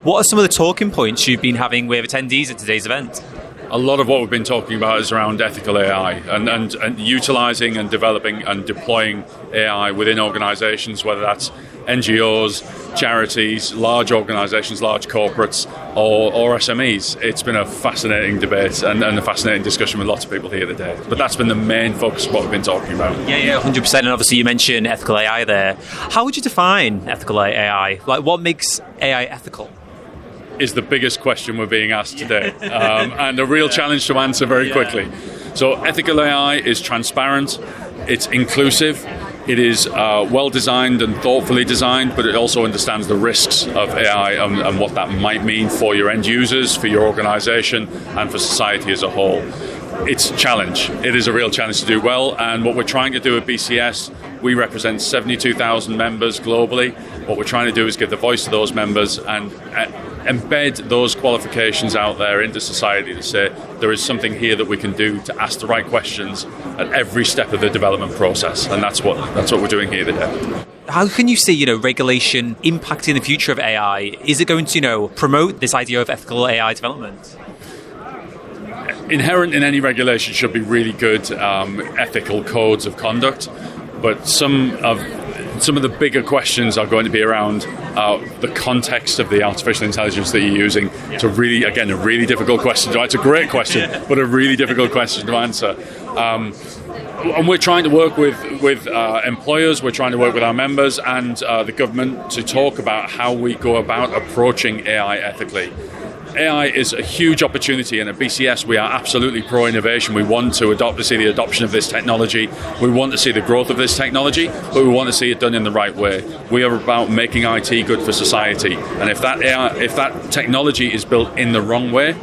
What are some of the talking points you've been having with attendees at today's event? A lot of what we've been talking about is around ethical AI and utilizing and developing and deploying AI within organizations, whether that's NGOs, charities, large organizations, large corporates, or SMEs. It's been a fascinating debate and a fascinating discussion with lots of people here today. But that's been the main focus of what we've been talking about. Yeah, 100%. And obviously you mentioned ethical AI there. How would you define ethical AI? Like, what makes AI ethical? Is the biggest question we're being asked today, and a real challenge to answer very quickly. So ethical AI is transparent, it's inclusive, it is well designed and thoughtfully designed, but it also understands the risks of AI and what that might mean for your end users, for your organization, and for society as a whole. It's a challenge. It is a real challenge to do well, and what we're trying to do at BCS, we represent 72,000 members globally. What we're trying to do is give the voice to those members and embed those qualifications out there into society to say there is something here that we can do to ask the right questions at every step of the development process, and that's what we're doing here today. How can you see, regulation impacting the future of AI? Is it going to, promote this idea of ethical AI development? Inherent in any regulation should be really good ethical codes of conduct, but some of the bigger questions are going to be around the context of the artificial intelligence that you're using. It's a really difficult question. It's a great question, but a really difficult question to answer. And we're trying to work with employers, we're trying to work with our members and the government to talk about how we go about approaching AI ethically. AI is a huge opportunity, and at BCS we are absolutely pro-innovation. We want to see the adoption of this technology. We want to see the growth of this technology, but we want to see it done in the right way. We are about making IT good for society, and if that technology is built in the wrong way,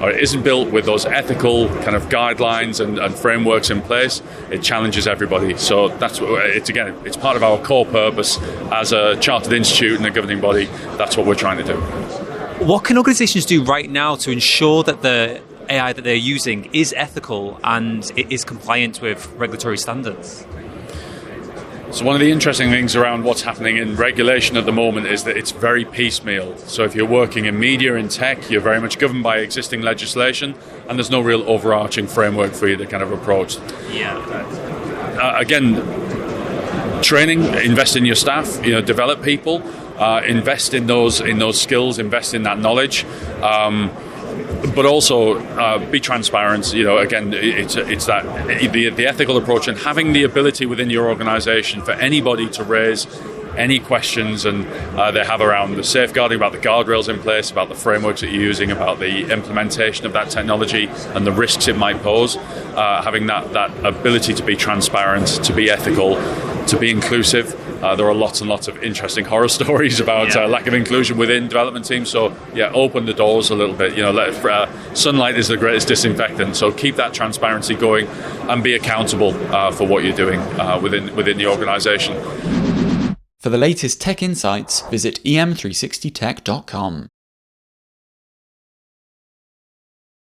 or it isn't built with those ethical kind of guidelines and frameworks in place, it challenges everybody. So it's part of our core purpose as a chartered institute and a governing body. That's what we're trying to do. What can organisations do right now to ensure that the AI that they're using is ethical and it is compliant with regulatory standards? So one of the interesting things around what's happening in regulation at the moment is that it's very piecemeal. So if you're working in media and tech, you're very much governed by existing legislation, and there's no real overarching framework for you to kind of approach. Again, training, invest in your staff, develop people. Invest in those skills, invest in that knowledge, but also be transparent. Again, it's that the ethical approach and having the ability within your organisation for anybody to raise any questions and they have around the safeguarding, about the guardrails in place, about the frameworks that you're using, about the implementation of that technology and the risks it might pose. Having that ability to be transparent, to be ethical, to be inclusive. There are lots and lots of interesting horror stories about lack of inclusion within development teams. So, open the doors a little bit. Sunlight is the greatest disinfectant. So keep that transparency going and be accountable for what you're doing within the organisation. For the latest tech insights, visit em360tech.com.